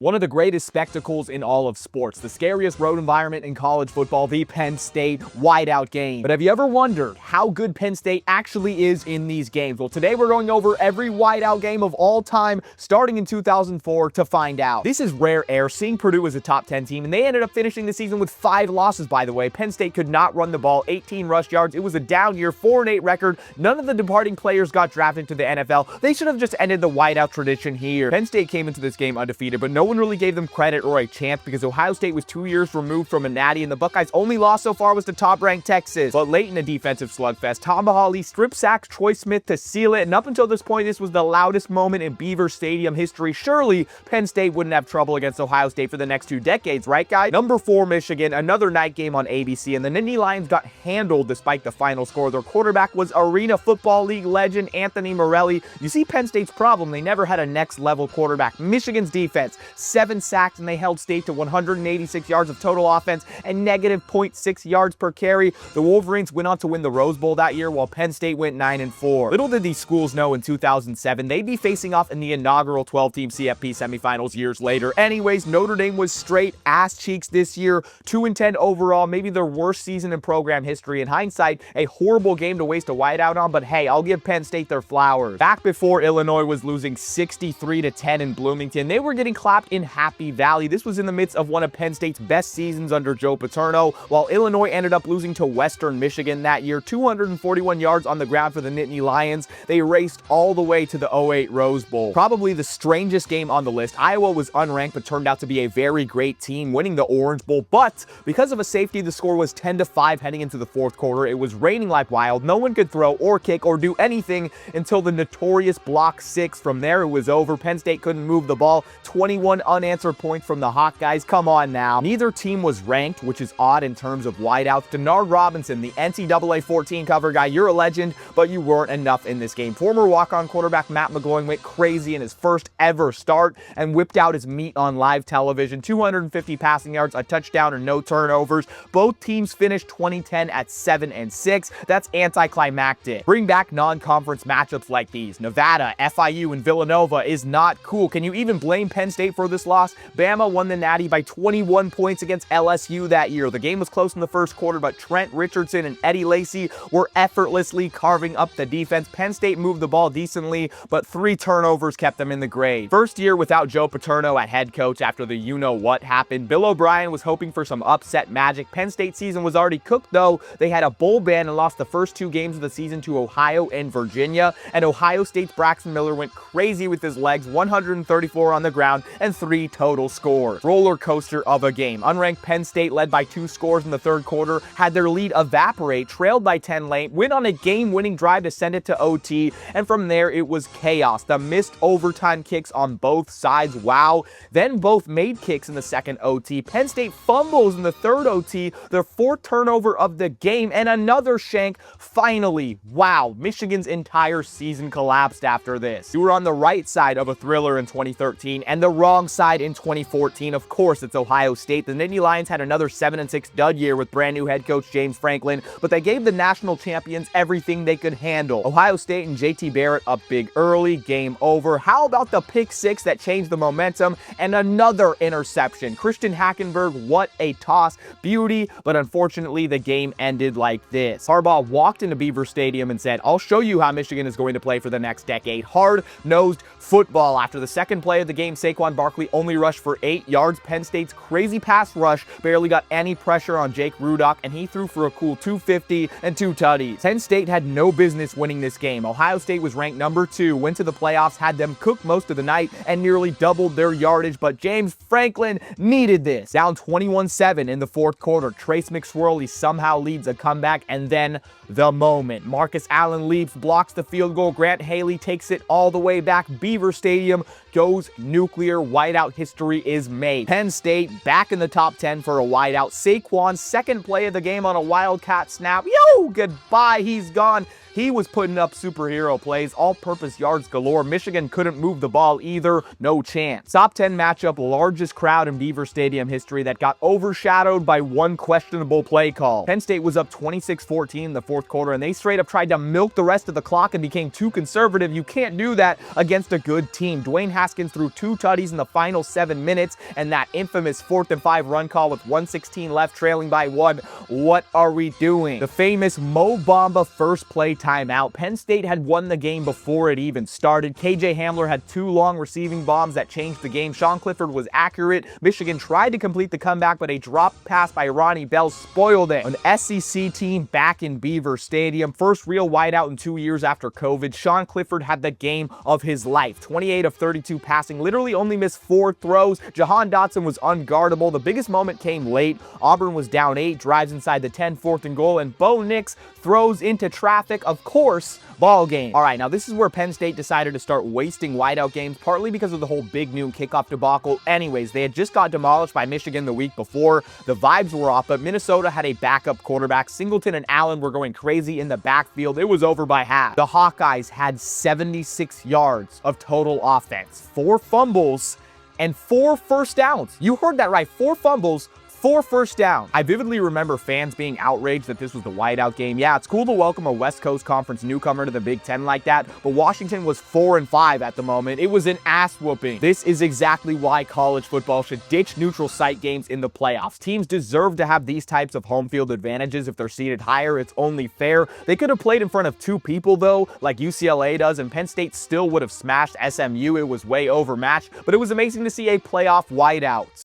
One of the greatest spectacles in all of sports, the scariest road environment in college football, the Penn State Whiteout game. But have you ever wondered how good Penn State actually is in these games? Well, today we're going over every Whiteout game of all time, starting in 2004 to find out. This is rare air, seeing Purdue as a top 10 team, and they ended up finishing the season with 5 losses, by the way. Penn State could not run the ball, 18 rush yards. It was a down year, 4-8 record. None of the departing players got drafted to the NFL. They should have just ended the Whiteout tradition here. Penn State came into this game undefeated, but no one really gave them credit or a chance because Ohio State was 2 years removed from a natty, and the Buckeyes' only loss so far was to top-ranked Texas. But late in a defensive slugfest, Tom Bahali strip sacks Troy Smith to seal it, and up until this point, this was the loudest moment in Beaver Stadium history. Surely, Penn State wouldn't have trouble against Ohio State for the next 2 decades, right, guys? Number 4, Michigan, another night game on ABC, and the Nittany Lions got handled despite the final score. Their quarterback was Arena Football League legend Anthony Morelli. You see Penn State's problem, they never had a next-level quarterback. Michigan's defense, 7 sacks, and they held State to 186 yards of total offense and negative 0.6 yards per carry. The Wolverines went on to win the Rose Bowl that year, while Penn State went 9-4. Little did these schools know in 2007 they'd be facing off in the inaugural 12-team CFP semifinals years later. Anyways, Notre Dame was straight ass cheeks this year, 2-10 overall, maybe their worst season in program history. In hindsight, a horrible game to waste a whiteout on, but hey, I'll give Penn State their flowers. Back before Illinois was losing 63-10 in Bloomington, they were getting clapped in Happy Valley. This was in the midst of one of Penn State's best seasons under Joe Paterno, while Illinois ended up losing to Western Michigan that year, 241 yards on the ground for the Nittany Lions. They raced all the way to the 08 Rose Bowl. Probably the strangest game on the list. Iowa was unranked, but turned out to be a very great team, winning the Orange Bowl, but because of a safety, the score was 10-5 heading into the fourth quarter. It was raining like wild. No one could throw or kick or do anything until the notorious block 6. From there, it was over. Penn State couldn't move the ball. 21 unanswered points from the Hawkeyes. Come on now. Neither team was ranked, which is odd in terms of wideouts. Denard Robinson, the NCAA 14 cover guy, you're a legend, but you weren't enough in this game. Former walk-on quarterback Matt McGloin went crazy in his first ever start and whipped out his meat on live television. 250 passing yards, a touchdown, and no turnovers. Both teams finished 2010 at 7-6. That's anticlimactic. Bring back non-conference matchups like these. Nevada, FIU, and Villanova is not cool. Can you even blame Penn State for this loss? Bama won the Natty by 21 points against LSU that year. The game was close in the first quarter, but Trent Richardson and Eddie Lacy were effortlessly carving up the defense. Penn State moved the ball decently, but 3 turnovers kept them in the grade. First year without Joe Paterno at head coach after the you-know-what happened. Bill O'Brien was hoping for some upset magic. Penn State season was already cooked, though. They had a bowl ban and lost the first 2 games of the season to Ohio and Virginia, and Ohio State's Braxton Miller went crazy with his legs, 134 on the ground and 3 total scores. Roller coaster of a game. Unranked Penn State led by 2 scores in the third quarter, had their lead evaporate, trailed by 10 late, went on a game-winning drive to send it to OT, and from there it was chaos. The missed overtime kicks on both sides, wow. Then both made kicks in the second OT. Penn State fumbles in the third OT, their 4th turnover of the game, and another shank. Finally, wow, Michigan's entire season collapsed after this. You were on the right side of a thriller in 2013 and the wrong side in 2014. Of course, it's Ohio State. The Nittany Lions had another 7-6 dud year with brand new head coach James Franklin, but they gave the national champions everything they could handle. Ohio State and JT Barrett up big early, game over. How about the pick 6 that changed the momentum and another interception? Christian Hackenberg, what a toss. Beauty, but unfortunately the game ended like this. Harbaugh walked into Beaver Stadium and said, "I'll show you how Michigan is going to play for the next decade. Hard-nosed football." After the second play of the game, Saquon Barkley only rushed for 8 yards. Penn State's crazy pass rush barely got any pressure on Jake Rudock, and he threw for a cool 250 and 2 tutties. Penn State had no business winning this game. Ohio State was ranked number 2, went to the playoffs, had them cook most of the night, and nearly doubled their yardage, but James Franklin needed this. Down 21-7 in the fourth quarter, Trace McSorley somehow leads a comeback, and then the moment. Marcus Allen leaps, blocks the field goal. Grant Haley takes it all the way back. Beaver Stadium goes nuclear. Whiteout history is made. Penn State back in the top 10 for a whiteout. Saquon's second play of the game on a Wildcat snap. Yo, goodbye. He's gone. He was putting up superhero plays, all-purpose yards galore. Michigan couldn't move the ball either. No chance. Top 10 matchup, largest crowd in Beaver Stadium history that got overshadowed by one questionable play call. Penn State was up 26-14 in the fourth quarter, and they straight up tried to milk the rest of the clock and became too conservative. You can't do that against a good team. Dwayne Haskins threw 2 tutties in the final 7 minutes, and that infamous 4th and 5 run call with 1:16 left, trailing by 1. What are we doing? The famous Mo Bamba first play timeout. Penn State had won the game before it even started. KJ Hamler had 2 long receiving bombs that changed the game. Sean Clifford was accurate. Michigan tried to complete the comeback, but a drop pass by Ronnie Bell spoiled it. An SEC team back in Beaver Stadium. First real whiteout in 2 years after COVID. Sean Clifford had the game of his life. 28 of 32 passing, literally only missed 4 throws. Jahan Dotson was unguardable. The biggest moment came late. Auburn was down 8, drives inside the 10, 4th and goal, and Bo Nix throws into traffic. Of course, ball game. All right, now this is where Penn State decided to start wasting whiteout games, partly because of the whole big noon kickoff debacle. Anyways, they had just got demolished by Michigan the week before. The vibes were off, but Minnesota had a backup quarterback. Singleton and Allen were going crazy in the backfield. It was over by half. The Hawkeyes had 76 yards of total offense, 4 fumbles, and 4 first downs. You heard that right, 4 fumbles, 4 first downs. I vividly remember fans being outraged that this was the whiteout game. Yeah, it's cool to welcome a West Coast Conference newcomer to the Big Ten like that, but Washington was 4-5 at the moment. It was an ass whooping. This is exactly why college football should ditch neutral site games in the playoffs. Teams deserve to have these types of home field advantages if they're seated higher. It's only fair. They could have played in front of 2 people though, like UCLA does, and Penn State still would have smashed SMU. It was way overmatched, but it was amazing to see a playoff whiteout.